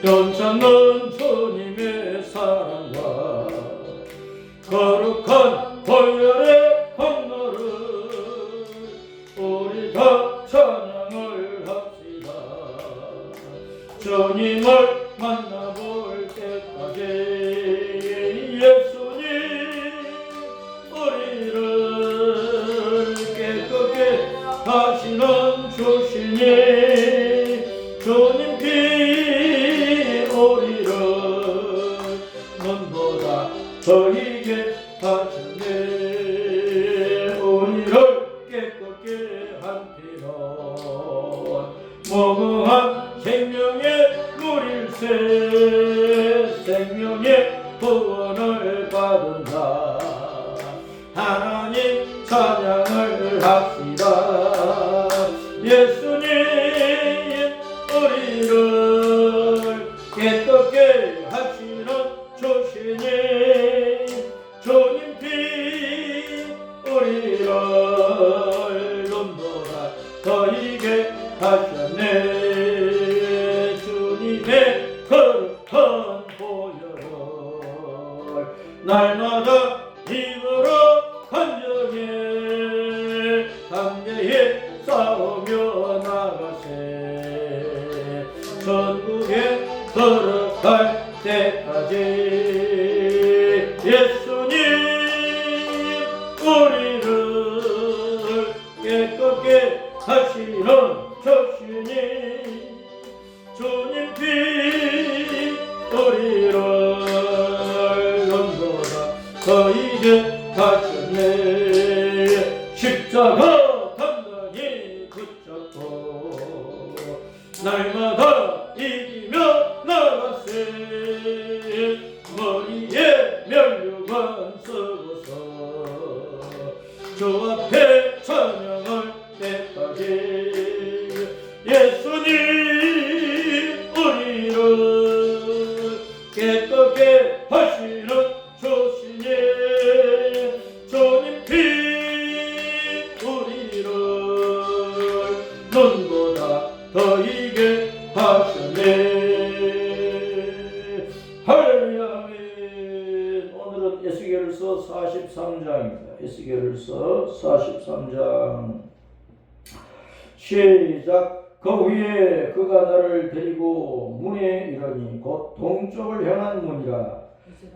변찮는 주님의 사랑과 거룩한 보혈의 공로를 우리가 찬양을 합시다. 주님을 만나볼 때까지 예수님 우리를 깨끗게 하시는 주시니 주님 피 우리를 눈보다 더 희게 하셨네. 우리를 깨끗게 한 피로 무궁한 생명의 물일새 생명의 구원을 받은 자 하나님 찬양을 합시다. 예수님 우리를 깨끗게 하시는 주시니 주님 피 우리를 눈보다 더 희게 하셨네. 주님의 거룩한 보혈을 날마다 입으로 간절히 담대히 싸우며 나가세. 천국에 들어갈 때까지 예수님 우리를 깨끗게 하시는 주시니 주님 피 우리를 눈보다 더 희게 하셨네. 십자가 단단히 붙잡고 날마다 이기며 나가세. 머리에 면류관 쓰고서 주 앞에 찬양할 때까지 예수님 우리를 깨끗게 하시는 주시니 주님 피 우리를 눈보다 더 희게 하셨네. 할렐루야. 아멘. 오늘은 에스겔서 43장입니다. 에스겔서 43장 시작. 그 후에 그가 나를 데리고 문에 이르니 곧 동쪽을 향한 문이라.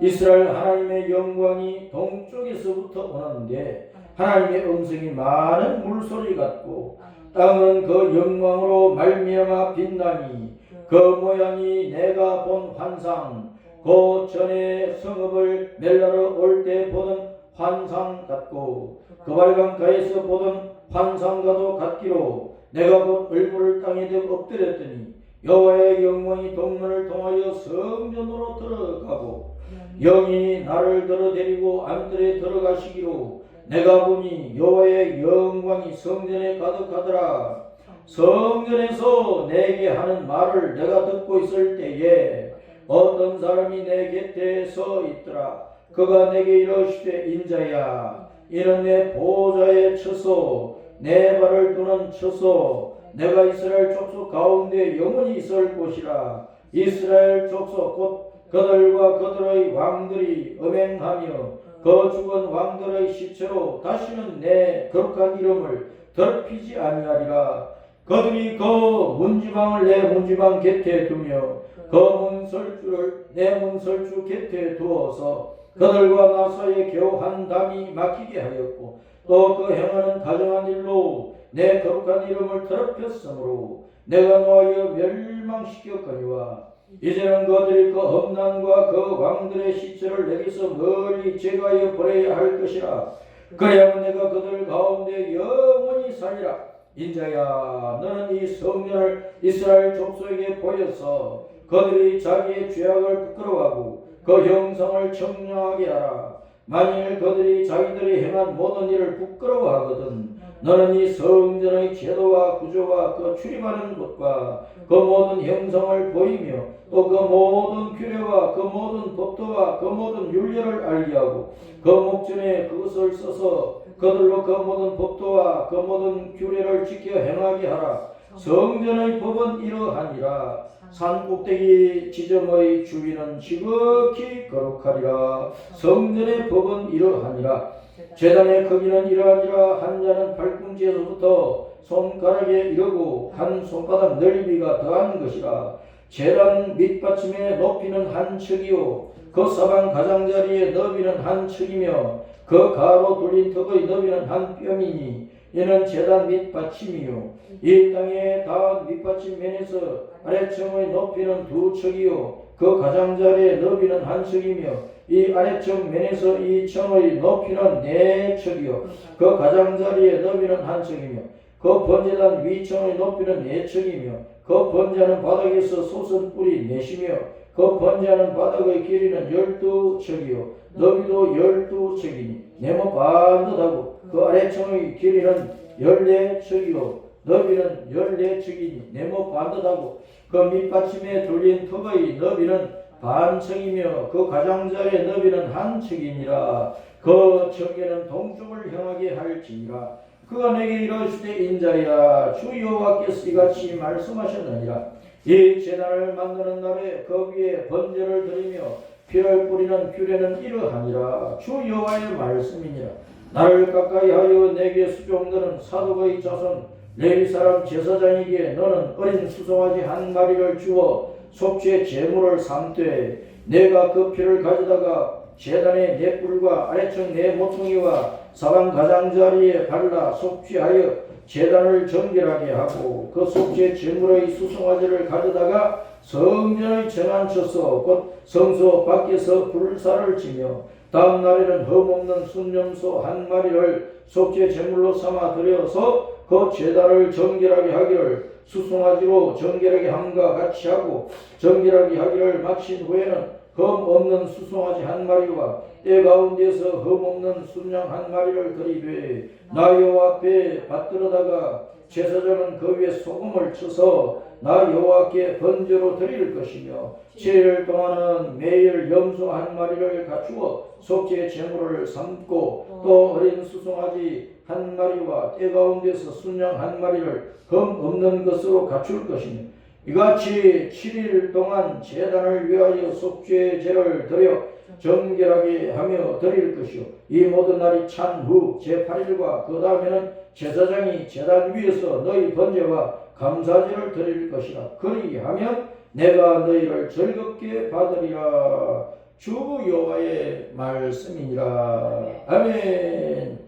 이스라엘 하나님의 영광이 동쪽에서부터 오는데 하나님의 음성이 많은 물소리 같고 땅은 그 영광으로 말미암아 빛나니 그 모양이 내가 본 환상 그 전에 성읍을 멜라러 올 때 보던 환상 같고 그 발강가에서 보던 환상과도 같기로 내가 곧 얼굴을 땅에 엎드렸더니 여호와의 영광이 동문을 통하여 성전으로 들어가고 영이 나를 들어데리고 안뜰에 들어가시기로 내가 보니 여호와의 영광이 성전에 가득하더라. 성전에서 내게 하는 말을 내가 듣고 있을 때에 어떤 사람이 내 곁에 서 있더라. 그가 내게 이르시되 인자야 이는 내 보좌의 처소 내 발을 두는 처소 내가 이스라엘 족속 가운데 영원히 있을 곳이라. 이스라엘 족속 곧 그들과 그들의 왕들이 음행하며 그 죽은 왕들의 시체로 다시는 내 거룩한 이름을 더럽히지 아니하리라. 그들이 그 문지방을 내 문지방 곁에 두며 그 문설주를 내 문설주 곁에 두어서 그들과 나 사이에 겨우 한 담이 막히게 하였고 또 그 행하는 가정한 일로 내 거룩한 이름을 더럽혔으므로 내가 노하여 멸망시켰거니와 이제는 그들이 그 엄난과 그 왕들의 시체를 내게서 멀리 제거하여 버려야 할 것이라. 그래야만 내가 그들 가운데 영원히 살리라. 인자야 너는 이 성전을 이스라엘 족속에게 보여서 그들이 자기의 죄악을 부끄러워하고 그 형상을 청량하게 하라. 만일 그들이 자기들이 행한 모든 일을 부끄러워하거든 너는 이 성전의 제도와 구조와 그 출입하는 곳과 그 모든 형상을 보이며 또 그 모든 규례와 그 모든 법도와 그 모든 율례를 알게 하고 그 목전에 그것을 써서 그들로 그 모든 법도와 그 모든 규례를 지켜 행하게 하라. 성전의 법은 이러하니라. 산 꼭대기 지점의 주위는 지극히 거룩하리라. 성전의 법은 이러하니라. 제단의 크기는 이러하니라. 한 자는 발꿈치에서부터 손가락에 이르고 한 손바닥 넓이가 더한 것이라. 제단 밑받침의 높이는 한 척이요 그 사방 가장자리의 너비는 한 척이며 그 가로 둘린 턱의 너비는 한 뼘이니 이는 제단 밑받침이요 이 땅에 닿은 밑받침 면에서 아래층의 높이는 두 척이요 그 가장자리의 너비는 한 척이며 이 아래층 면에서 이 층의 높이는 네 척이요 그 가장자리의 너비는 한 척이며 그 번제단 위층의 높이는 네 척이며 그 번제하는 바닥에서 솟은 뿔이 넷이며 그 번제하는 바닥의 길이는 12척이요 너비도 12척이니 네모 반듯하고 그 아래층의 길이는 14척이요 너비는 14척이니 네모 반듯하고 그 밑받침에 둘린 턱의 너비는 반척이며 그 가장자리의 너비는 한 척이니라. 그 척에는 동쪽을 향하게 할지니라. 그가 내게 이르시되 인자야 주 여호와께서 이같이 말씀하셨느니라. 이 제단을 만드는 날에 그 위에 번제를 드리며 피를 뿌리는 규례는 이러하니라. 주 여호와의 말씀이니라. 나를 가까이 하여 내게 수종드는 사독의 자손 레위 사람 제사장에게 너는 어린 수송아지 한 마리를 주어 속죄 제물을 삼되 내가 그 피를 가져다가 제단의 네 뿔과 아래층 네 모퉁이와 사방 가장자리에 발라 속죄하여 제단을 정결하게 하고 그 속죄 제물의 수송아지를 가져다가 성전의 정안쳐서 곧 성소 밖에서 불사를 지며 다음 날에는 흠없는 순염소 한 마리를 속죄 제물로 삼아 드려서 그 제단을 정결하게 하기를 수송아지로 정결하게 함과 같이 하고 정결하게 하기를 마친 후에는 흠 없는 수송아지 한 마리와 때 가운데서 흠 없는 순양 한 마리를 드리되 나 여호와 앞에 받들어다가 제사장은 그 위에 소금을 쳐서 나 여호와께 번제로 드릴 것이며 7일 동안은 매일 염소 한 마리를 갖추어 속죄 제물을 삼고 또 어린 수송아지 한 마리와 때 가운데서 순양 한 마리를 흠 없는 것으로 갖출 것이며 이같이 7일 동안 제단을 위하여 속죄제를 드려 정결하게 하며 드릴 것이요 이 모든 날이 찬 후 제8일과 그 다음에는 제사장이 제단 위에서 너희 번제와 감사제를 드릴 것이라. 그리하면 내가 너희를 즐겁게 받으리라. 주 여호와의 말씀이니라. 아멘.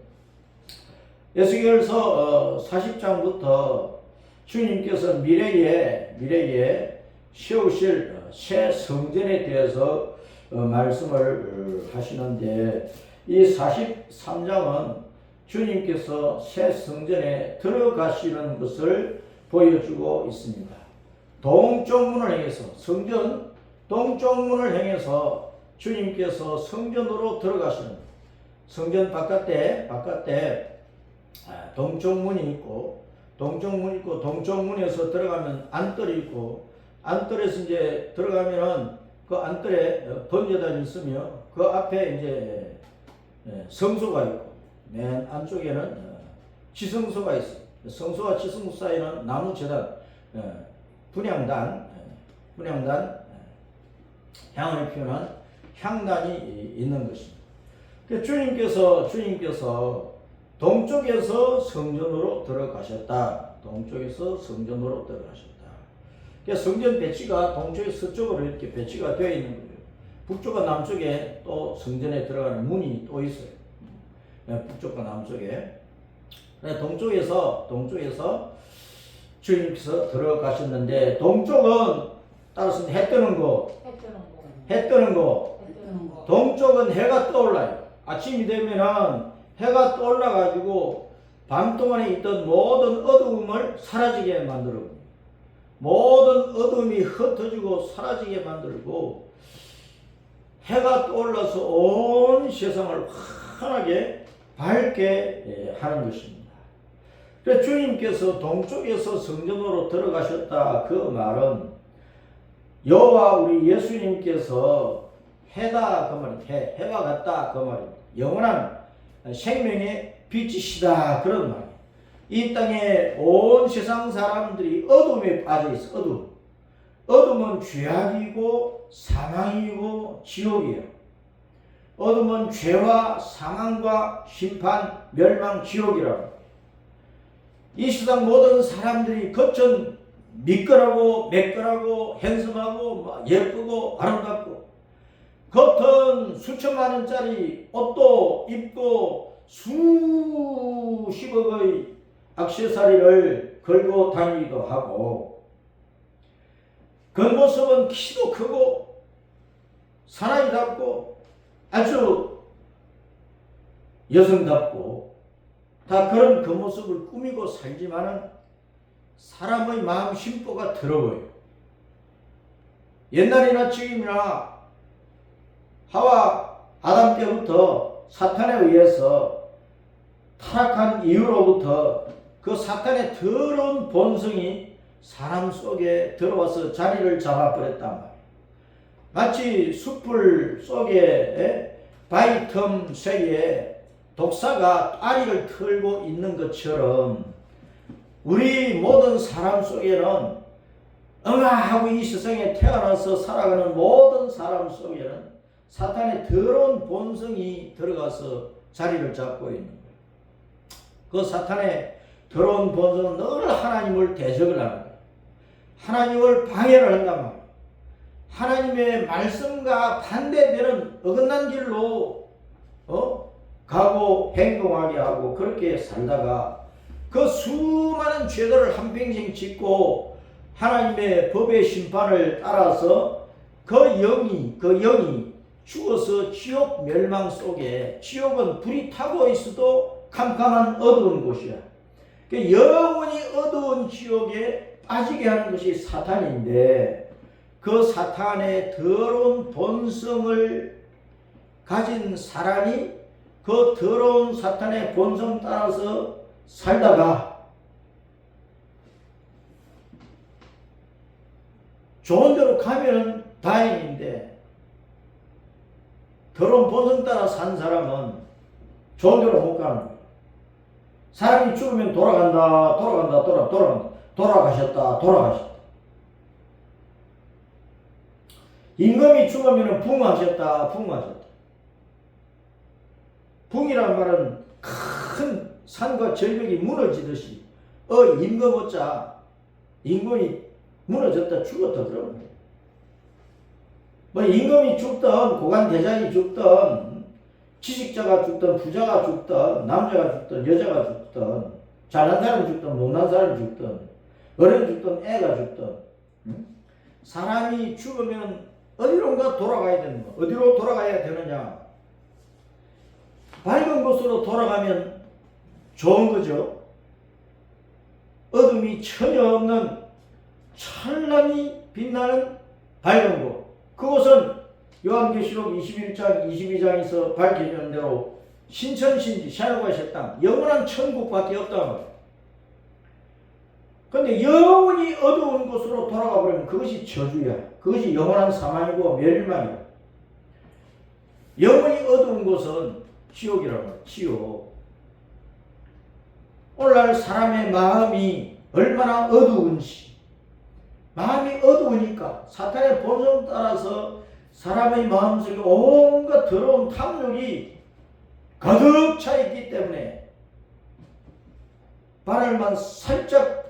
에스겔서 40장부터 주님께서 미래에 세우실 새 성전에 대해서 말씀을 하시는데 이 43장은 주님께서 새 성전에 들어가시는 것을 보여주고 있습니다. 동쪽 문을 향해서 성전 동쪽 문을 향해서 주님께서 성전으로 들어가시는 성전 바깥에 동쪽 문이 있고 동쪽 문에서 들어가면 안뜰이 있고 안뜰에서 이제 들어가면은 그 안뜰에 번제단이 있으며 그 앞에 이제 성소가 있고 맨 안쪽에는 지성소가 있어요. 성소와 지성소 사이는 나무 제단, 분향단, 향을 피우는 향단이 있는 것입니다. 주님께서 동쪽에서 성전으로 들어가셨다. 성전 배치가 동쪽에 서쪽으로 이렇게 배치가 되어 있는 거예요. 북쪽과 남쪽에 또 성전에 들어가는 문이 또 있어요. 북쪽과 남쪽에. 동쪽에서 주님께서 들어가셨는데 동쪽은 따라서 해 뜨는 거. 동쪽은 해가 떠올라요. 아침이 되면은 해가 떠올라가지고 밤 동안에 있던 모든 어두움을 사라지게 만들고 모든 어둠이 흩어지고 사라지게 만들고 해가 떠올라서 온 세상을 환하게 밝게 하는 것입니다. 그래서 주님께서 동쪽에서 성전으로 들어가셨다 그 말은 여호와 우리 예수님께서 해다 그 말입니다. 해와 같다 그 말입니다. 영원한 생명의 빛이시다 그런 말이에요. 이 땅에 온 세상 사람들이 어둠에 빠져 있어. 어둠은 죄악이고 사망이고 지옥이에요. 어둠은 죄와 사망과 심판, 멸망, 지옥이라고. 이 세상 모든 사람들이 겉은 미끌하고 매끌하고 핸섬하고 예쁘고 아름답고 겉은 수천만 원짜리 옷도 입고 수십억의 액세서리를 걸고 다니기도 하고 겉모습은 키도 크고 사나이답고 아주 여성답고 다 그런 겉모습을 꾸미고 살지만은 사람의 마음 심보가 더러워요. 옛날이나 지금이나 하와 아담 때부터 사탄에 의해서 타락한 이후로부터 그 사탄의 더러운 본성이 사람 속에 들어와서 자리를 잡아버렸단 말이에요. 마치 숯불 속에 바위 틈 사이에 독사가 아리를 털고 있는 것처럼 우리 모든 사람 속에는 응아하고 이 세상에 태어나서 살아가는 모든 사람 속에는 사탄의 더러운 본성이 들어가서 자리를 잡고 있는 거예요. 그 사탄의 더러운 본성은 늘 하나님을 대적을 하는 거예요. 하나님을 방해를 한단 말이에요. 하나님의 말씀과 반대되는 어긋난 길로 가고 행동하게 하고 그렇게 살다가 그 수많은 죄들을 한평생 짓고 하나님의 법의 심판을 따라서 그 영이 죽어서 지옥 멸망 속에, 지옥은 불이 타고 있어도 캄캄한 어두운 곳이야. 영원히 어두운 지옥에 빠지게 하는 것이 사탄인데 그 사탄의 더러운 본성을 가진 사람이 그 더러운 사탄의 본성 따라서 살다가 좋은 데로 가면 다행인데 더러운 본성 따라 산 사람은 좋은 데로 못 가는 거예요. 사람이 죽으면 돌아가셨다. 임금이 죽으면 붕하셨다. 붕이란 말은 큰 산과 절벽이 무너지듯이 임금 어짜 임금이 무너졌다 죽었다 그러는 거예요. 뭐 임금이 죽든 고관대장이 죽든 지식자가 죽든 부자가 죽든 남자가 죽든 여자가 죽든 잘난 사람이 죽든 못난 사람이 죽든 어른 죽든 애가 죽든 사람이 죽으면 어디론가 돌아가야 되는 거. 어디로 돌아가야 되느냐? 밝은 곳으로 돌아가면 좋은 거죠. 어둠이 전혀 없는 찬란히 빛나는 밝은 곳. 그곳은 요한계시록 21장 22장에서 밝혀진 대로 신천신지 샤누가의 땅 영원한 천국밖에 없단 말이에요. 그런데 영원히 어두운 곳으로 돌아가 버리면 그것이 저주야. 그것이 영원한 사망이고 멸망이야. 영원히 어두운 곳은 지옥이라고 해요. 지옥. 오늘날 사람의 마음이 얼마나 어두운지, 마음이 어두우니까 사탄의 본성 따라서 사람의 마음속에 온갖 더러운 탐욕이 가득 차 있기 때문에 바늘만 살짝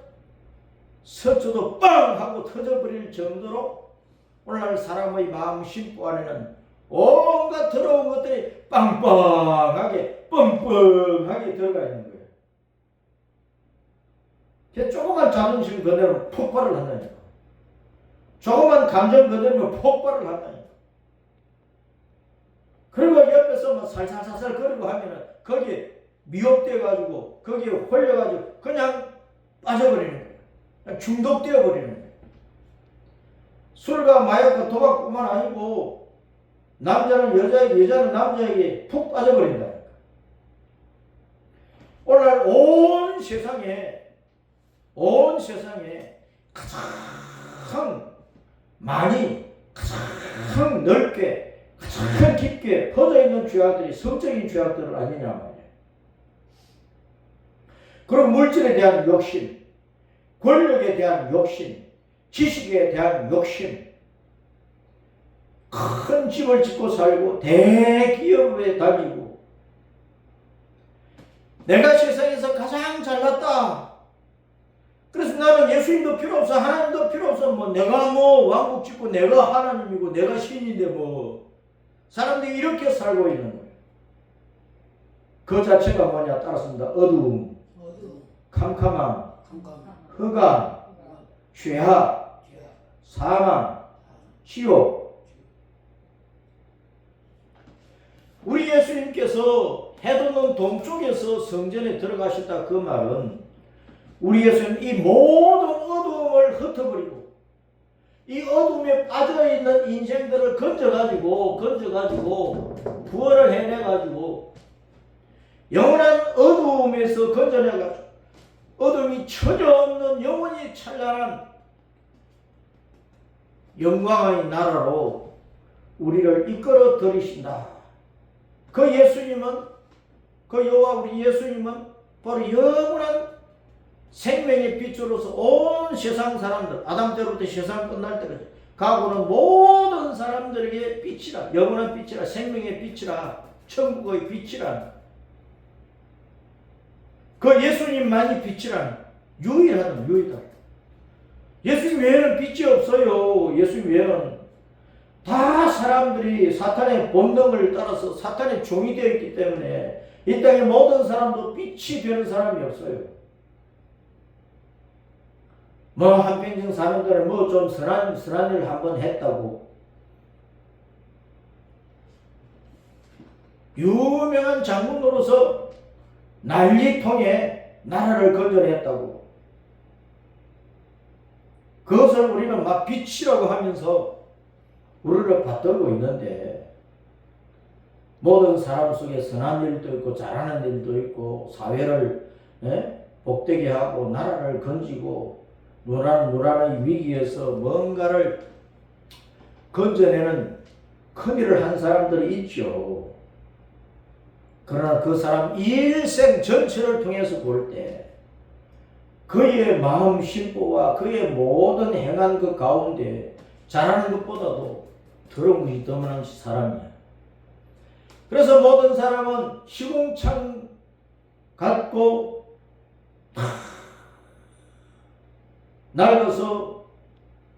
스쳐도 빵 하고 터져버릴 정도로 오늘날 사람의 마음 심보 안에는 온갖 더러운 것들이 빵빵하게 뻥뻥하게 들어가 있는 거예요. 조그만 자존심 그대로 폭발을 한다니까. 조그만 감정 그대로 폭발을 한다니까. 그리고 옆에서 뭐 살살살살 거리고 하면은 거기에 미혹되어가지고 거기에 홀려가지고 그냥 빠져버리는 거예요. 중독되어 버리는 거예요. 술과 마약과 도박뿐만 아니고 남자는 여자에게 여자는 남자에게 푹 빠져버린다. 오늘날 온 세상에 가장 많이 가장 넓게 가장 깊게 퍼져 있는 죄악들이 성적인 죄악들은 아니냐 말이에요. 그리고 물질에 대한 욕심, 권력에 대한 욕심, 지식에 대한 욕심, 큰 집을 짓고 살고 대기업에 다니고 내가 세상에서 가장 잘났다. 그래서 나는 예수님도 필요 없어, 하나님도 필요 없어. 뭐 내가 뭐 왕국 짓고 내가 하나님이고 내가 신인데 뭐 사람들이 이렇게 살고 있는 거예요. 그 자체가 뭐냐 따랐습니다. 어두움, 캄캄함, 흑암, 죄악, 사망, 지옥. 우리 예수님께서 해돋는 동쪽에서 성전에 들어가셨다 그 말은 우리 예수님 이 모든 어두움을 흩어버리고 이 어둠에 빠져있는 인생들을 건져가지고 부활을 해내가지고 영원한 어두움에서 건져내가지고 어둠이 전혀 없는 영원히 찬란한 영광의 나라로 우리를 이끌어 들이신다. 그 예수님은, 그 여호와 우리 예수님은 바로 영원한 생명의 빛으로서 온 세상 사람들, 아담 때부터 세상 끝날 때까지 가고는 모든 사람들에게 빛이라, 영원한 빛이라, 생명의 빛이라, 천국의 빛이라, 그 예수님만이 빛이라, 유일하다. 예수님 외에는 빛이 없어요. 예수님 외에는 다 사람들이 사탄의 본능을 따라서 사탄의 종이 되어 있기 때문에 이 땅의 모든 사람도 빛이 되는 사람이 없어요. 뭐 한평생 사는 동안에 뭐 좀 선한 일을 한번 했다고 유명한 장군으로서 난리통에 나라를 건져냈다고 그것을 우리는 막 빛이라고 하면서 우리를 받들고 있는데 모든 사람 속에 선한 일도 있고 잘하는 일도 있고 사회를 복되게 하고 나라를 건지고 노란의 위기에서 뭔가를 건져내는 큰 일을 한 사람들이 있죠. 그러나 그 사람 일생 전체를 통해서 볼 때 그의 마음 심보와 그의 모든 행한 그 가운데 잘하는 것보다도 더러운 것이 더 많은 사람이야. 그래서 모든 사람은 시궁창 갖고 낡아서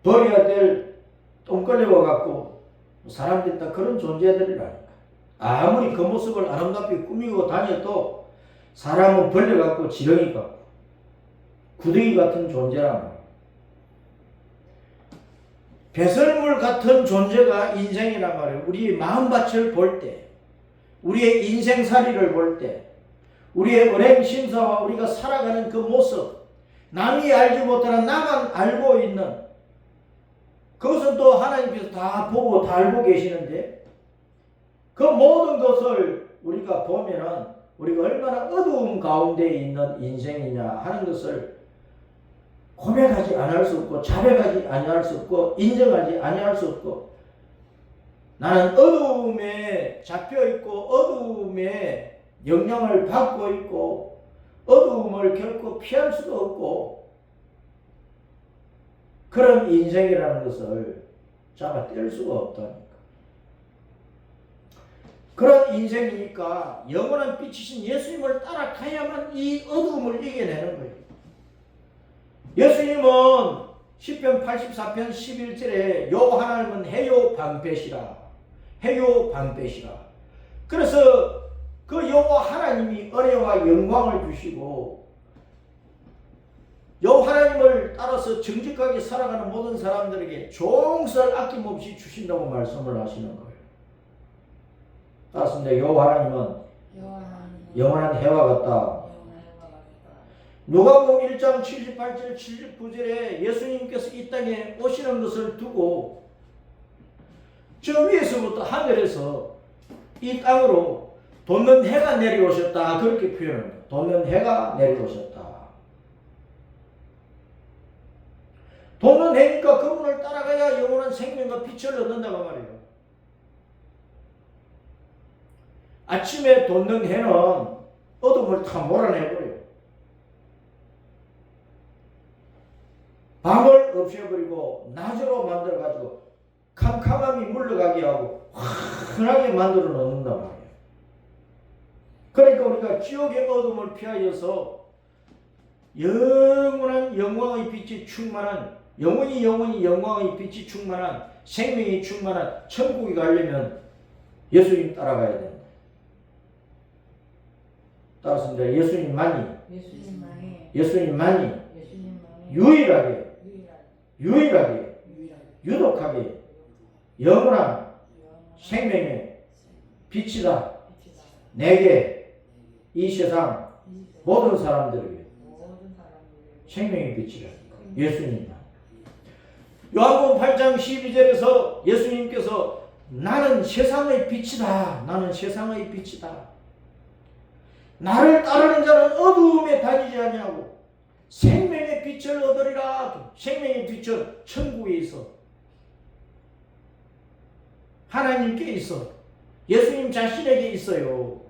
버려야 될 똥걸레와 같고 사람들이 다 그런 존재들이라니까. 아무리 그 모습을 아름답게 꾸미고 다녀도 사람은 벌레 같고 지렁이 같고 구덩이 같은 존재란 말이야. 배설물 같은 존재가 인생이란 말이에요. 우리의 마음밭을 볼 때, 우리의 인생살이를 볼 때, 우리의 은행심사와 우리가 살아가는 그 모습, 남이 알지 못하는 나만 알고 있는 그것은 또 하나님께서 다 보고 다 알고 계시는데 그 모든 것을 우리가 보면은 우리가 얼마나 어두움 가운데 있는 인생이냐 하는 것을 고백하지 않을 수 없고 자백하지 아니할 수 없고 인정하지 아니할 수 없고 나는 어두움에 잡혀있고 어두움에 영향을 받고 있고 어두움을 결코 피할 수도 없고 그런 인생이라는 것을 잡아 뗄 수가 없다니까. 그런 인생이니까 영원한 빛이신 예수님을 따라가야만 이 어두움을 이겨내는 거예요. 예수님은 시편 84편 11절에 요 하나님은 해요 방패시라. 해요 방패시라. 그래서 그 여호와 하나님이 은혜와 영광을 주시고 요 하나님을 따라서 정직하게 살아가는 모든 사람들에게 종설 아낌없이 주신다고 말씀을 하시는 거예요. 따랐습니다. 요 하나님은 영원한 해와 같다. 누가복음 1장 78절 79절에 예수님께서 이 땅에 오시는 것을 두고 저 위에서부터 하늘에서 이 땅으로 돋는 해가 내려오셨다 그렇게 표현합니다. 돋는 해가 내려오셨다. 돋는 해니까 그분을 따라가야 영원한 생명과 빛을 얻는다고 말이에요. 아침에 돋는 해는 어둠을 다 몰아내버려요. 밤을 없애버리고 낮으로 만들어가지고 캄캄함이 물러가게 하고 환하게 만들어 놓는단 말이에요. 그러니까 우리가 지옥의 어둠을 피하여서 영원한 영광의 빛이 충만한, 영원히 영광의 빛이 충만한, 생명이 충만한 천국에 가려면 예수님 따라가야 됩니다. 따랐습니다. 예수님만이 유일하게 유독하게 영원한 생명의 빛이다. 내게 이 세상 모든 사람들에게 생명의 빛이라. 예수님만. 요한복음 8장 12절에서 예수님께서 나는 세상의 빛이다. 나는 세상의 빛이다. 나를 따르는 자는 어두움에 다니지 아니하고 생명의 빛을 얻으리라. 생명의 빛은 천국에 있어. 하나님께 있어. 예수님 자신에게 있어요.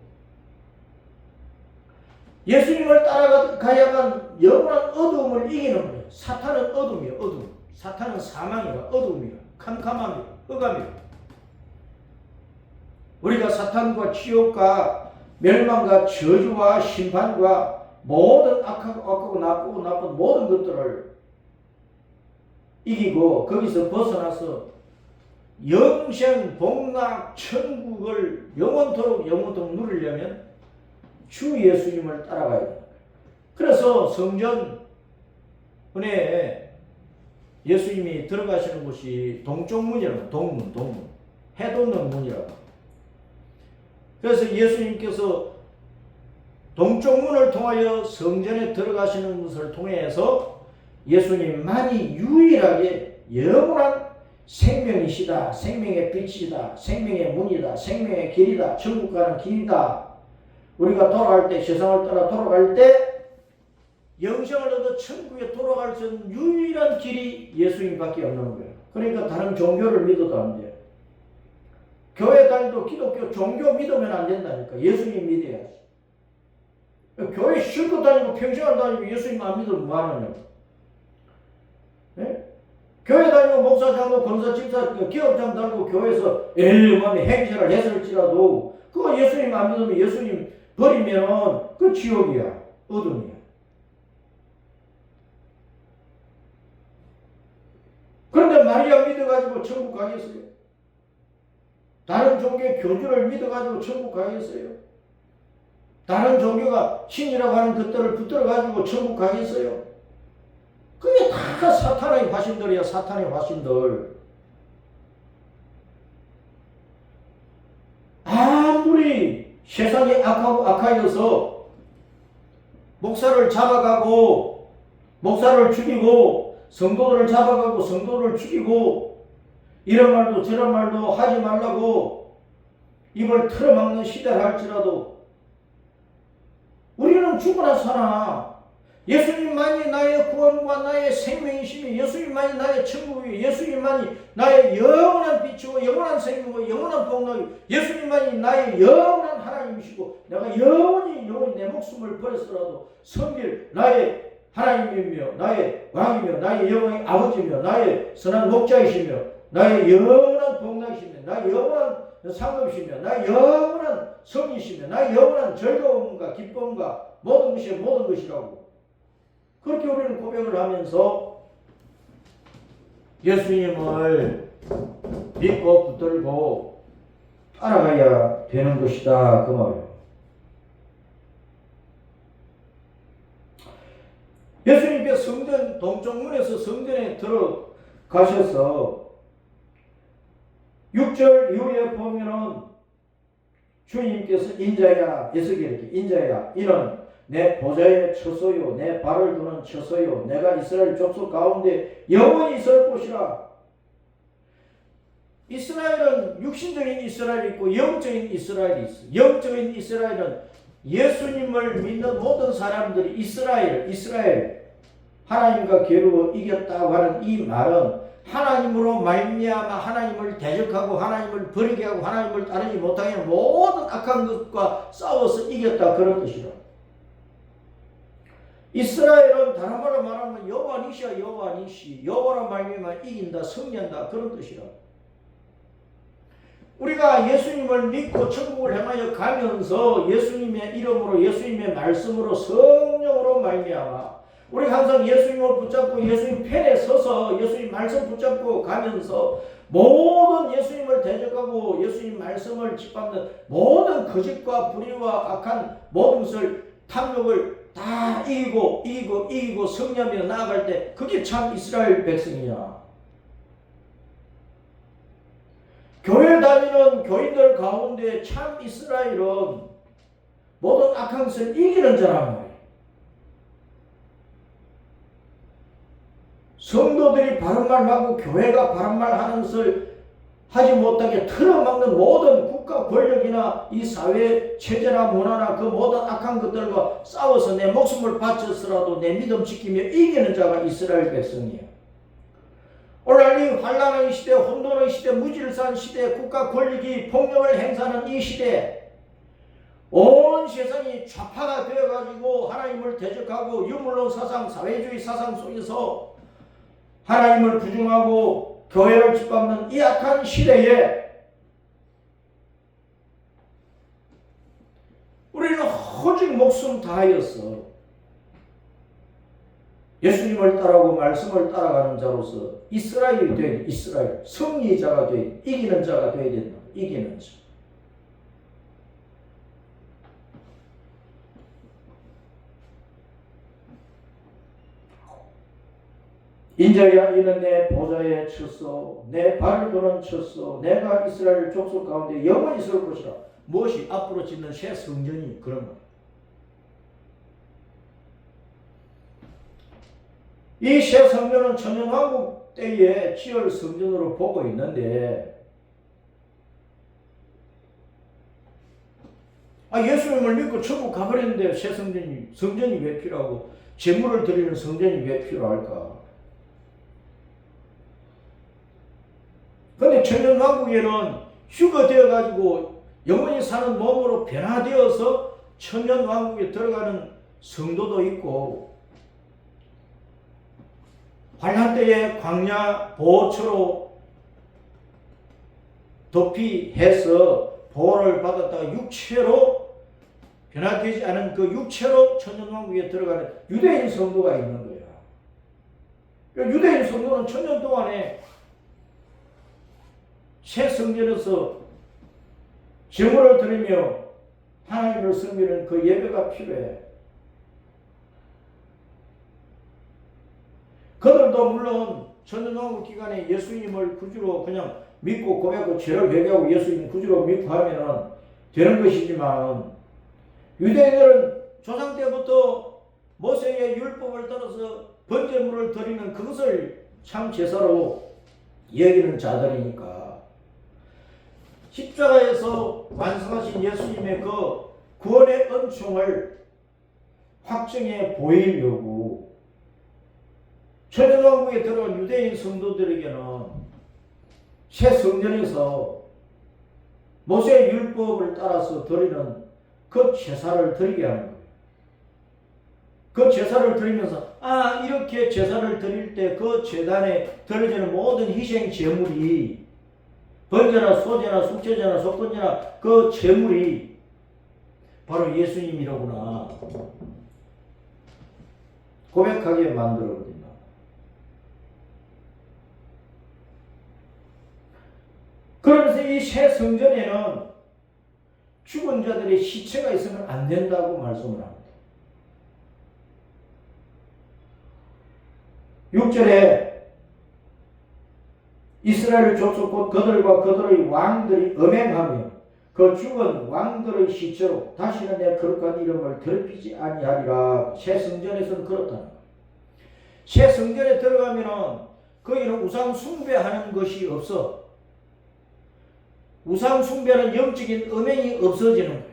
예수님을 따라가야만 영원한 어두움을 이기는 거예요. 사탄은 어둠이에요. 어둠. 사탄은 사망이라, 어둠이라, 캄캄함이라, 흑암이라. 우리가 사탄과 지옥과 멸망과 저주와 심판과 모든 악하고 나쁘고 나쁜 모든 것들을 이기고 거기서 벗어나서 영생 복락 천국을 영원토록 누리려면 주 예수님을 따라가야 됩니다. 그래서 성전 은혜에 예수님이 들어가시는 곳이 동쪽 문이라고, 동문 해돋는 문이라고. 그래서 예수님께서 동쪽 문을 통하여 성전에 들어가시는 것을 통해서 예수님만이 유일하게 영원한 생명이시다, 생명의 빛이다, 생명의 문이다, 생명의 길이다, 천국 가는 길이다. 우리가 돌아갈 때, 세상을 따라 돌아갈 때 영생을 얻어 천국에 돌아갈 수 있는 유일한 길이 예수님밖에 없는 거예요. 그러니까 다른 종교를 믿어도 안 돼요. 교회 다니도 기독교 종교 믿으면 안 된다니까. 예수님 믿어야지. 교회 실컷 다니고 평생을 다니고 예수님 안 믿으면 뭐하느냐고. 네? 교회 다니고 목사장도 권사 집사 기업장 다니고 교회에서 엘만에 행세를 했을지라도 그거 예수님 안 믿으면 예수님 버리면 그 지옥이야. 어둠이야. 그런데 마리아 믿어가지고 천국 가겠어요? 다른 종교의 교주를 믿어가지고 천국 가겠어요? 다른 종교가 신이라고 하는 것들을 붙들어가지고 천국 가겠어요? 그게 다 사탄의 화신들이야. 사탄의 화신들. 아무리 세상이 악하여서 목사를 잡아가고 목사를 죽이고 성도들을 잡아가고 성도를 죽이고 이런 말도 저런 말도 하지 말라고 입을 틀어막는 시대를 할지라도 우리는 죽으나 사나 예수님만이 나의 구원과 나의 생명이시며 예수님만이 나의 천국이요 예수님만이 나의 영원한 빛이고 영원한 생명이고 영원한 복락이고 예수님만이 나의 영원한 하나님이시고 내가 영원히 내 목숨을 버렸더라도 섬길 나의 하나님이며 나의 왕이며 나의 영원의 아버지며 나의 선한 목자이시며 나의 영원한 복락이시며 나의 영원한 상급이시며 나의 영원한 성이시며 나의 영원한 즐거움과 기쁨과 모든 것이 모든 것이라고 그렇게 우리는 고백을 하면서 예수님을 믿고 붙들고 따라가야 되는 것이다 그 말이에요. 예수님께서 성전 동쪽문에서 성전에 들어가셔서 6절 이후에 보면은 주님께서 인자야 예수께 이렇게 인자야 이는 내 보좌에 처소요 내 발을 두는 처소요 내가 이스라엘 족속 가운데 영원히 있을 곳이라. 이스라엘은 육신적인 이스라엘이 있고 영적인 이스라엘이 있어. 영적인 이스라엘은 예수님을 믿는 모든 사람들이 이스라엘 하나님과 겨루어 이겼다고 하는 이 말은 하나님으로 말미암아 하나님을 대적하고 하나님을 버리게 하고 하나님을 따르지 못하게 하는 모든 악한 것과 싸워서 이겼다 그런 뜻이라. 이스라엘은 다른 말로 말하면 여호와 니시야 여호와 니시, 여호와라 말미암아 이긴다 승리한다 그런 뜻이라. 우리가 예수님을 믿고 천국을 향하여 가면서 예수님의 이름으로 예수님의 말씀으로 성령으로 말미암아 우리가 항상 예수님을 붙잡고 예수님 편에 서서 예수님 말씀 붙잡고 가면서 모든 예수님을 대적하고 예수님 말씀을 짓밟는 모든 거짓과 불의와 악한 모든 것을 탐욕을 다 이기고 승리하며 나아갈 때 그게 참 이스라엘 백성이야. 교회 다니는 교인들 가운데 참 이스라엘은 모든 악한 것을 이기는 자란 말이에요. 성도들이 바른 말하고 교회가 바른 말하는 것을 하지 못하게 틀어막는 모든 국가 권력이나 이 사회 체제나 문화나 그 모든 악한 것들과 싸워서 내 목숨을 바쳐서라도 내 믿음 지키며 이기는 자가 이스라엘 백성이에요. 오늘날 이 환란의 시대, 혼돈의 시대, 무질서한 시대, 국가 권력이 폭력을 행사하는 이 시대, 온 세상이 좌파가 되어가지고 하나님을 대적하고 유물론 사상, 사회주의 사상 속에서 하나님을 부정하고 교회를 짓밟는 이 악한 시대에 우리는 오직 목숨 다하여서 예수님을 따라오고 말씀을 따라가는 자로서 이스라엘이 된 이스라엘, 승리자가 된 이기는 자가 되어야 된다. 이기는 자. 인자야 이는 내 보좌에 쳤소, 내 발을 도는 쳤소, 내가 이스라엘 족속 가운데 영원히 설 것이라. 무엇이 앞으로 짓는 새 성전이 그런 것. 이 새 성전은 천년왕국 때에 지을 성전으로 보고 있는데 예수님을 믿고 천국 가버렸는데 새 성전이 왜 필요하고 제물을 드리는 성전이 왜 필요할까? 근데 천년왕국에는 휴거되어가지고 영원히 사는 몸으로 변화되어서 천년왕국에 들어가는 성도도 있고 환란 때에 광야 보호처로 도피해서 보호를 받았다가 육체로 변화되지 않은 그 육체로 천년왕국에 들어가는 유대인 성도가 있는 거야. 유대인 성도는 천년 동안에 새 성전에서 제물을 드리며 하나님을 섬기는 그 예배가 필요해. 그들도 물론 천년왕국 기간에 예수님을 구주로 그냥 믿고 고백하고 죄를 회개하고 예수님 구주로 믿고 하면 되는 것이지만 유대인들은 조상 때부터 모세의 율법을 따라서 번제물을 드리는 그것을 참 제사로 여기는 자들이니까 십자가에서 완성하신 예수님의 그 구원의 은총을 확증해 보이려고 천년왕국에 들어온 유대인 성도들에게는 새 성전에서 모세의 율법을 따라서 드리는 그 제사를 드리게 하는 거예요. 그 제사를 드리면서 이렇게 제사를 드릴 때 그 제단에 드려지는 모든 희생 제물이 번제나 소제나 속죄제나 속건제나 그 제물이 바로 예수님이라구나 고백하게 만들어버린다. 그러면서 이 새 성전에는 죽은 자들의 시체가 있으면 안 된다고 말씀을 합니다. 6절에 이스라엘 족속 곧 그들과 그들의 왕들이 음행하며 그 죽은 왕들의 시체로 다시는 내 거룩한 이름을 더럽히지 아니하리라. 새 성전에서는 그렇다는 거예요. 새 성전에 들어가면은 거기는 우상 숭배하는 것이 없어. 우상 숭배는 영적인 음행이 없어지는 거예요.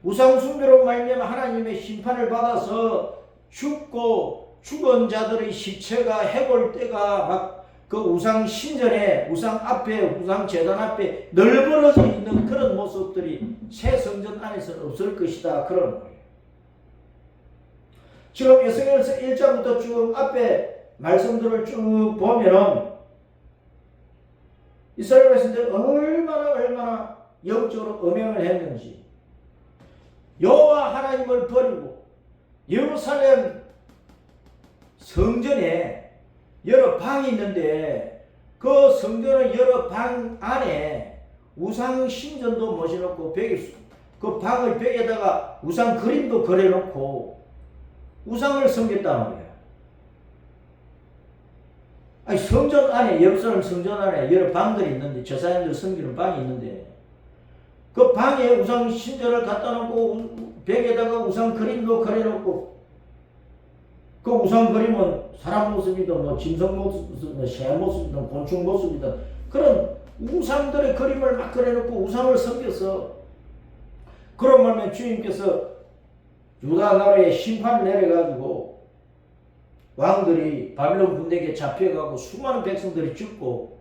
우상 숭배로 말미암아 하나님의 심판을 받아서 죽고 죽은 자들의 시체가 해골 때가 막 그 우상 신전에 우상 앞에 우상 제단 앞에 널브러져 있는 그런 모습들이 새 성전 안에서는 없을 것이다 그런 거예요. 지금 에스겔서 1장부터 쭉 앞에 말씀들을 쭉 보면은 이스라엘 백성들이 얼마나 영적으로 음행을 했는지, 여호와 하나님을 버리고 예루살렘 성전에 여러 방이 있는데 그 성전의 여러 방 안에 우상 신전도 모셔놓고 그 방의 벽에다가 우상 그림도 그려놓고 우상을 섬겼단 말이야. 아니, 성전 안에, 예루살렘 성전 안에 여러 방들이 있는데, 제사장들 섬기는 방이 있는데, 그 방에 우상 신전을 갖다 놓고, 벽에다가 우상 그림도 그려놓고, 그 우상 그림은 사람 모습이든, 뭐, 짐승 모습이든, 새 모습이든, 곤충 모습이든, 그런 우상들의 그림을 막 그려놓고 우상을 섬겼어. 그런 말면 주님께서 유다 나라에 심판을 내려가지고, 왕들이 바빌론 군대에게 잡혀가고 수많은 백성들이 죽고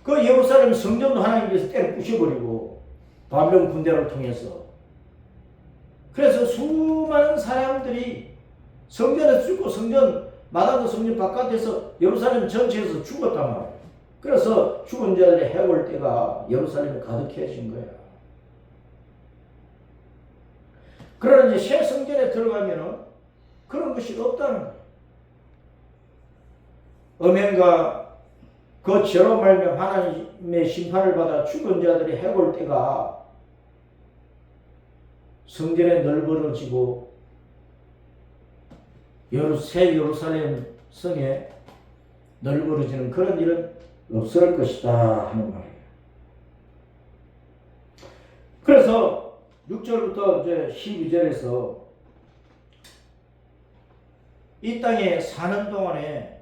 그 예루살렘 성전도 하나님께서 때려 부셔버리고 바빌론 군대를 통해서 그래서 수많은 사람들이 성전에서 죽고 성전 마당도 성전 바깥에서 예루살렘 전체에서 죽었단 말이에요. 그래서 죽은 자들의 해올 때가 예루살렘에 가득해진 거야. 그러나 이제 새 성전에 들어가면은 그런 것이 없다는 거예요. 음행과 그 죄로 말미암아 하나님의 심판을 받아 죽은 자들이 해볼 때가 성전에 넓어지고 새 예루살렘 성에 넓어지는 그런 일은 없을 것이다 하는 말이에요. 그래서 6절부터 이제 12절에서 이 땅에 사는 동안에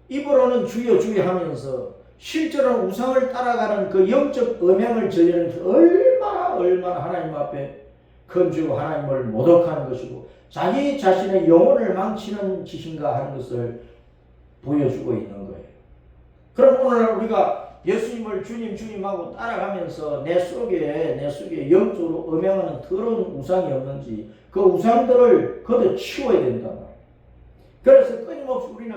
입으로는 주여 주여 하면서 실제로는 우상을 따라가는 그 영적 음행을 저지르는 얼마나 하나님 앞에 건지고 하나님을 모독하는 것이고 자기 자신의 영혼을 망치는 짓인가 하는 것을 보여주고 있는 거예요. 그럼 오늘 우리가 예수님을 주님하고 따라가면서 내 속에 영적으로 음행하는 더러운 우상이 없는지 그 우상들을 걷어 치워야 된단 말이에요. 그래서 끊임없이 우리는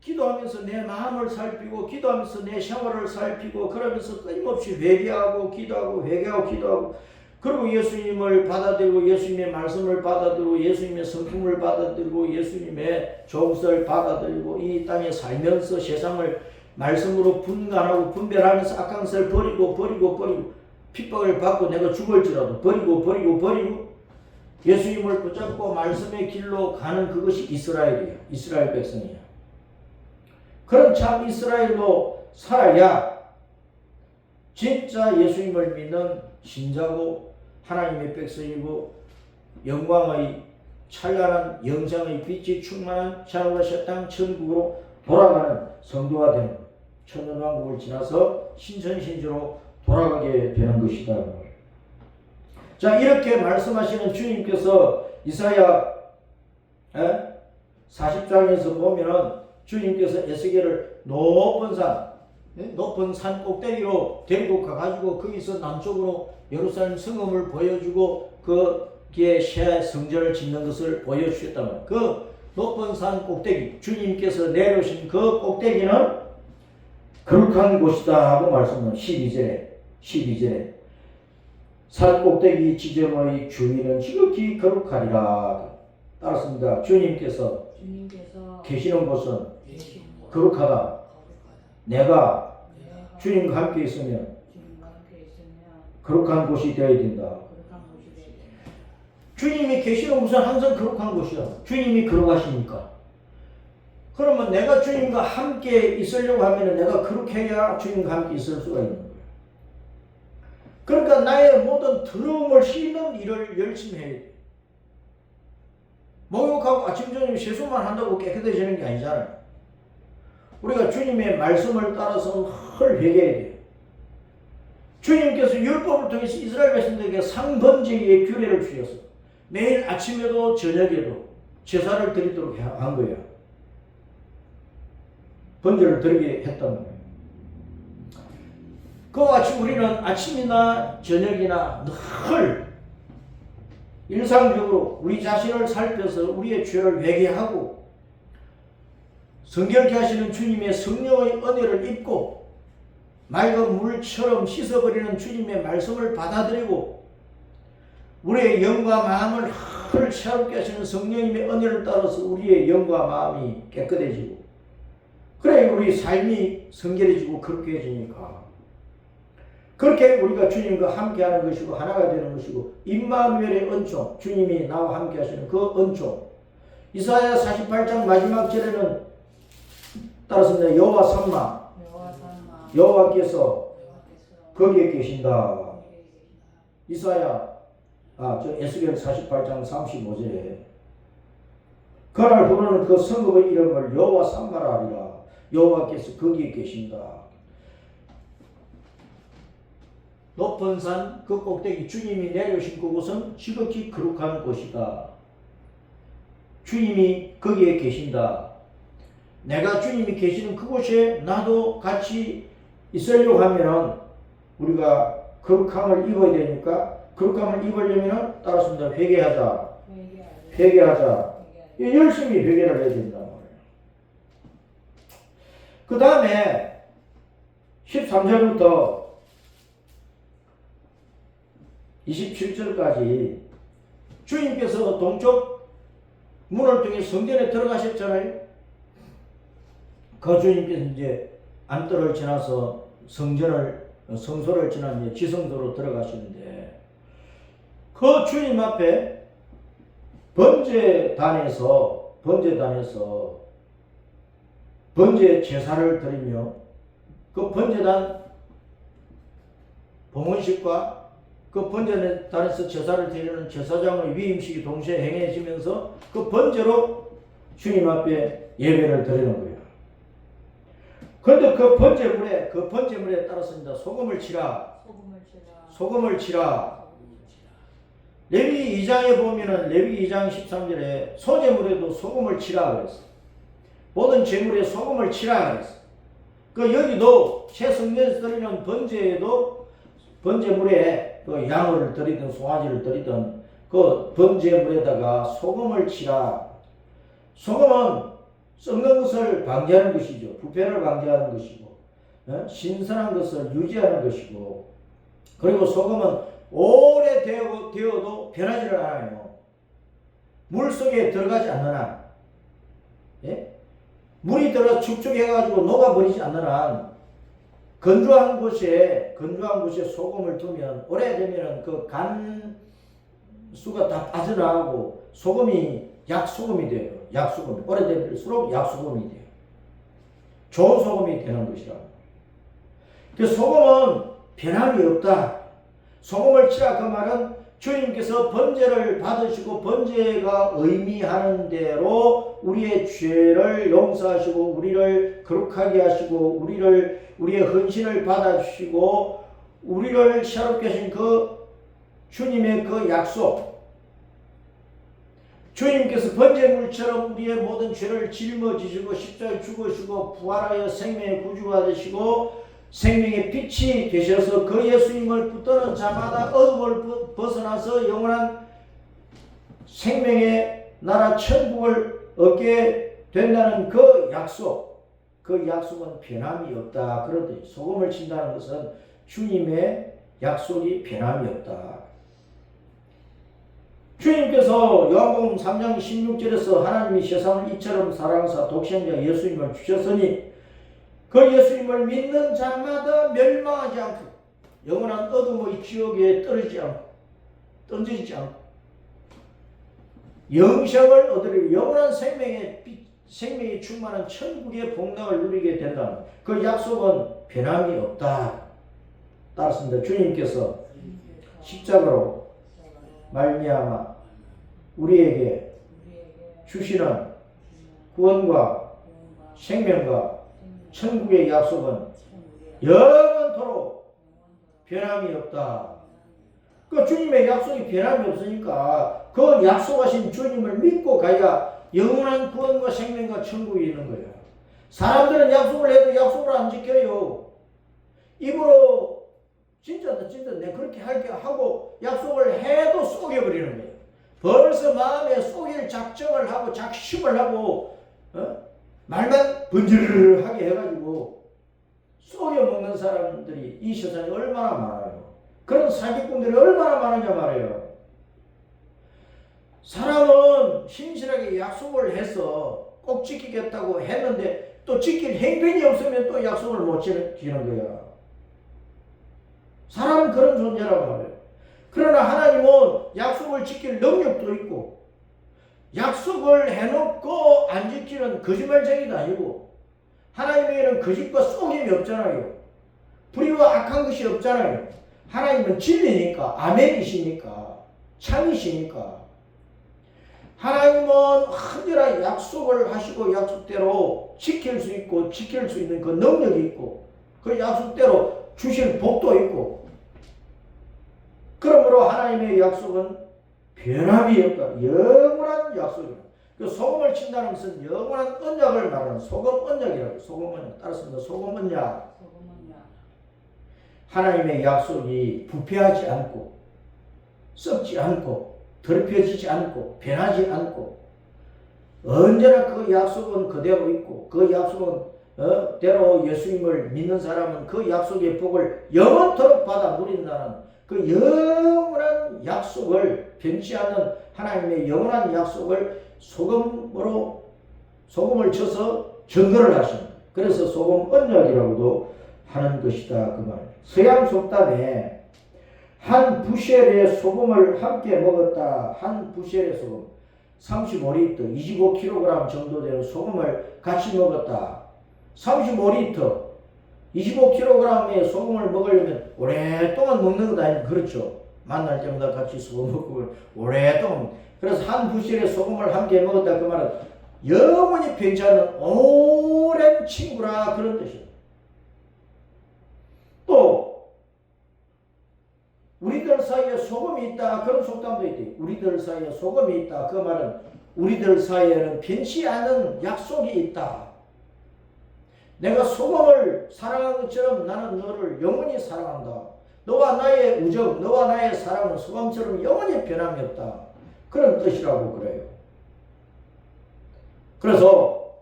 기도하면서 내 마음을 살피고 기도하면서 내 생활을 살피고 그러면서 끊임없이 회개하고 기도하고 그리고 예수님을 받아들이고 예수님의 말씀을 받아들이고 예수님의 성품을 받아들이고 예수님의 종것을 받아들이고 이 땅에 살면서 세상을 말씀으로 분간하고 분별하면서 악한 것을 버리고 핍박을 받고 내가 죽을지라도 버리고 예수님을 붙잡고 말씀의 길로 가는 그것이 이스라엘이에요. 이스라엘 백성이에요. 그런 참 이스라엘로 살아야 진짜 예수님을 믿는 신자고 하나님의 백성이고 영광의 찬란한 영장의 빛이 충만한 자유와 땅 천국으로 돌아가는 성도가 되는 것. 천년왕국을 지나서 신천신주로 돌아가게 되는 것이다. 자, 이렇게 말씀하시는 주님께서 이사야 40장에서 보면은 주님께서 에스겔을 높은 산 꼭대기로 데리고 가가지고 거기서 남쪽으로 예루살렘 성읍을 보여주고 거기에 새 성전을 짓는 것을 보여주셨단 말이에요. 그 높은 산 꼭대기, 주님께서 내려오신 그 꼭대기는 거룩한 곳이다 하고 말씀은 12절에 산 꼭대기 지점의 주인은 지극히 거룩하리라. 따랐습니다. 주님께서 계시는 곳은 거룩하다. 내가 주님과 함께 있으면 거룩한 곳이 되어야 된다. 주님이 계시는 곳은 항상 거룩한 곳이야. 주님이 거룩하시니까. 그러면 내가 주님과 함께 있으려고 하면 내가 거룩해야 주님과 함께 있을 수가 있는 거야. 그러니까 나의 모든 더러움을 씻는 일을 열심히 해야 돼. 목욕하고 아침 저녁 세수만 한다고 깨끗해지는 게 아니잖아요. 우리가 주님의 말씀을 따라서 늘 회개해야 돼요. 주님께서 율법을 통해서 이스라엘 백성들에게 상번제의 규례를 주셔서 매일 아침에도 저녁에도 제사를 드리도록 한 거예요. 번제를 드리게 했단 말이에요. 그와 같이 우리는 아침이나 저녁이나 늘 일상적으로 우리 자신을 살펴서 우리의 죄를 회개하고 성결케 하시는 주님의 성령의 은혜를 입고 맑은 물처럼 씻어버리는 주님의 말씀을 받아들이고 우리의 영과 마음을 하늘 새롭게 하시는 성령님의 은혜를 따라서 우리의 영과 마음이 깨끗해지고 그래 우리 삶이 성결해지고 그렇게 해지니까 그렇게 우리가 주님과 함께하는 것이고 하나가 되는 것이고 임마누엘의 은총 주님이 나와 함께 하시는 그 은총 이사야 48장 마지막 절에는 따랐습니다. 여호와 삼마 여호와께서 거기에 계신다. 이사야 에스겔 48장 35절에 그날 부르는 그 성읍의 이름을 여호와 삼마라 하리라. 여호와께서 거기에 계신다. 높은 산 그 꼭대기 주님이 내려오신 그곳은 지극히 거룩한 곳이다. 주님이 거기에 계신다. 내가 주님이 계시는 그곳에 나도 같이 있으려고 하면 우리가 거룩함을 입어야 되니까 거룩함을 입으려면 따랐습니다. 회개하자. 열심히 회개를 해야 된다. 그 다음에 13절부터 27절까지 주님께서 동쪽 문을 통해 성전에 들어가셨잖아요. 그 주님께서 이제 안뜰을 지나서 성소를 지나 이제 지성소로 들어가시는데 그 주님 앞에 번제단에서 번제 제사를 드리며 그 번제단 봉헌식과 그 번제단에서 제사를 드리는 제사장의 위임식이 동시에 행해지면서 그 번제로 주님 앞에 예배를 드리는 거예요. 그런데 그 번제물에 따랐습니다. 소금을 치라. 레위 2장에 보면은 레위 2장 13절에 소제물에도 소금을 치라 그랬어. 모든 제물에 소금을 치라 그랬어. 그 여기도 최성전에서 드리는 번제에도 번제물에 그 양을 드리든 송아지를 드리든 그 번제물에다가 소금을 치라. 소금은 썩는 것을 방지하는 것이죠. 부패를 방지하는 것이고 신선한 것을 유지하는 것이고 그리고 소금은 오래 되어도 변하지를 않아요. 물 속에 들어가지 않는 한 물이 들어 축축해가지고 녹아버리지 않는 한 건조한 곳에 소금을 두면 오래되면 그 간수가 다 빠져나가고 소금이 약소금이 돼요. 약소금. 오래될수록 약소금이 돼요. 좋은 소금이 되는 것이라고. 그 소금은 변함이 없다. 소금을 치라 그 말은 주님께서 번제를 받으시고 번제가 의미하는 대로 우리의 죄를 용서하시고 우리를 거룩하게 하시고 우리의 헌신을 받아주시고 우리를 새롭게 하신 그 주님의 그 약속 주님께서 번제물처럼 우리의 모든 죄를 짊어지시고 십자가에 죽으시고 부활하여 생명의 구주가 되시고 생명의 빛이 되셔서 그 예수님을 붙드는 자마다 어둠을 벗어나서 영원한 생명의 나라 천국을 얻게 된다는 그 약속은 변함이 없다. 그런데 소금을 친다는 것은 주님의 약속이 변함이 없다. 주님께서 요한복음 3장 16절에서 하나님이 세상을 이처럼 사랑하사 독생자 예수님을 주셨으니 그 예수님을 믿는 자마다 멸망하지 않고 영원한 어둠의 지옥에 던지지 않고 영생을 얻으리고 영원한 생명이 충만한 천국의 복락을 누리게 된다는 그 약속은 변함이 없다. 따랐습니다. 주님께서 십자가로 말미암아 우리에게 주시는 구원과 생명과 천국의 약속은 영원토록 변함이 없다. 그 주님의 약속이 변함이 없으니까 그 약속하신 주님을 믿고 가야 영원한 구원과 생명과 천국이 있는 거예요. 사람들은 약속을 해도 약속을 안 지켜요. 입으로 진짜 내가 그렇게 할게 하고 약속을 해도 속여버리는 거예요. 벌써 마음에 속일 작정을 하고 작심을 하고 말만 번지르르하게 해가지고 속여먹는 사람들이 이 세상에 얼마나 많아요. 그런 사기꾼들이 얼마나 많으냐 말이에요. 사람은 신실하게 약속을 해서 꼭 지키겠다고 했는데 또 지킬 행편이 없으면 또 약속을 못 지키는 거야. 사람은 그런 존재라고 말해요. 그러나 하나님은 약속을 지킬 능력도 있고 약속을 해놓고 안 지키는 거짓말쟁이도 아니고 하나님에게는 거짓과 속임이 없잖아요. 불의와 악한 것이 없잖아요. 하나님은 진리니까 아멘이시니까 참이시니까 하나님은 언제나 약속을 하시고 약속대로 지킬 수 있고 지킬 수 있는 그 능력이 있고 그 약속대로 주실 복도 있고 그러므로 하나님의 약속은 변함이 없다. 영원한 약속이다. 그 소금을 친다는 것은 영원한 언약을 말하는 소금 언약이라고. 소금 언약. 따랐습니다. 소금 언약. 하나님의 약속이 부패하지 않고 썩지 않고 더럽혀지지 않고 변하지 않고 언제나 그 약속은 그대로 있고 그 약속은 대로 예수님을 믿는 사람은 그 약속의 복을 영원토록 받아 누린다는 그 영원한 약속을 변치 않는 하나님의 영원한 약속을 소금을 쳐서 증거를 하십니다. 그래서 소금 언약이라고도 하는 것이다 그 말입니다. 서양 속담에 한 부셀의 소금을 함께 먹었다. 한 부셀의 소금 35리터 25kg 정도 되는 소금을 같이 먹었다. 35리터 25kg의 소금을 먹으려면 오랫동안 먹는 것 아니에요. 그렇죠. 만날 때마다 같이 소금 먹고 오랫동안. 그래서 한 부실의 소금을 함께 먹었다 그 말은 영원히 변치 않는 오랜 친구라 그런 뜻이에요. 또 우리들 사이에 소금이 있다 그런 속담도 있대. 우리들 사이에 소금이 있다 그 말은 우리들 사이에는 변치 않는 약속이 있다. 내가 소금을 사랑하는 것처럼 나는 너를 영원히 사랑한다. 너와 나의 우정, 너와 나의 사랑은 소금처럼 영원히 변함이 없다. 그런 뜻이라고 그래요. 그래서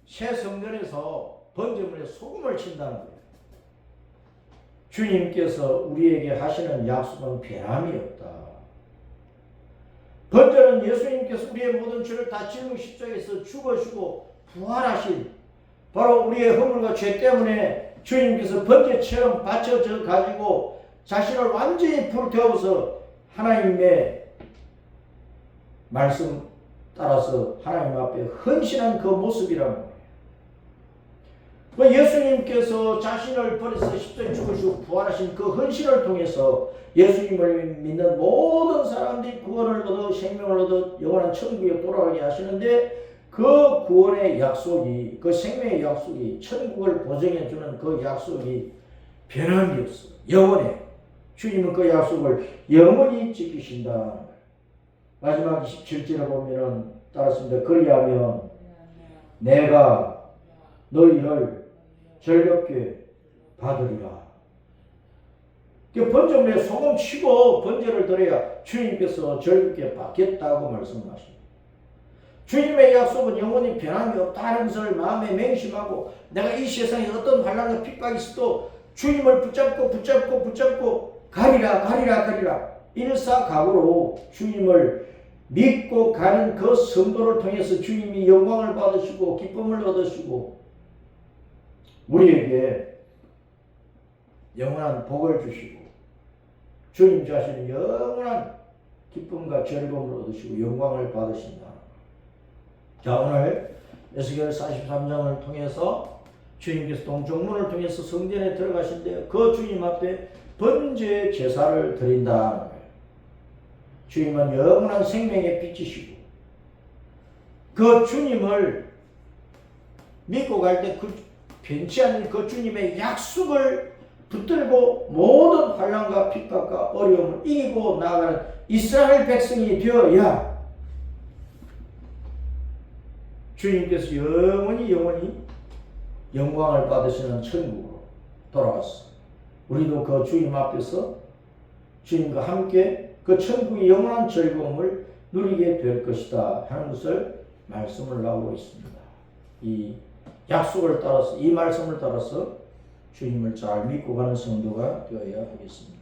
새 성전에서 번제물에 소금을 친다는 거예요. 주님께서 우리에게 하시는 약속은 변함이 없다. 번제는 예수님께서 우리의 모든 죄를 다 짊어 십자가에서 죽어주고 부활하신 바로 우리의 허물과 죄 때문에 주님께서 번제처럼 바쳐져 가지고 자신을 완전히 불태워서 하나님의 말씀 따라서 하나님 앞에 헌신한 그 모습이란 말이에요. 예수님께서 자신을 버려서 십자가에 죽으시고 부활하신 그 헌신을 통해서 예수님을 믿는 모든 사람들이 구원을 얻어 생명을 얻어 영원한 천국에 돌아가게 하시는데 그 구원의 약속이 그 생명의 약속이 천국을 보증해주는 그 약속이 변함이 없어. 영원해. 주님은 그 약속을 영원히 지키신다. 마지막 27절에 보면은 따랐습니다. 그리하면 내가 너희를 즐겁게 받으리라. 번제물에 소금 치고 번제를 드려야 주님께서 즐겁게 받겠다고 말씀하십니다. 주님의 약속은 영원히 변함이 없다는 것을 마음에 맹심하고 내가 이 세상에 어떤 환난과 핍박이 있어도 주님을 붙잡고 가리라 일사각오로 주님을 믿고 가는 그 성도를 통해서 주님이 영광을 받으시고 기쁨을 얻으시고 우리에게 영원한 복을 주시고 주님 자신은 영원한 기쁨과 즐거움을 얻으시고 영광을 받으신다. 자, 오늘 에스겔 43장을 통해서 주님께서 동정문을 통해서 성전에 들어가신데 그 주님 앞에 번제 제사를 드린다는 거예요. 주님은 영원한 생명의 빛이시고 그 주님을 믿고 갈 때 그 변치 않는 그 주님의 약속을 붙들고 모든 환난과 핍박과 어려움을 이기고 나아가는 이스라엘 백성이 되어야 주님께서 영원히 영광을 받으시는 천국으로 돌아갔어. 우리도 그 주님 앞에서 주님과 함께 그 천국의 영원한 즐거움을 누리게 될 것이다 하는 것을 말씀을 나오고 있습니다. 이 약속을 따라서 이 말씀을 따라서 주님을 잘 믿고 가는 성도가 되어야 하겠습니다.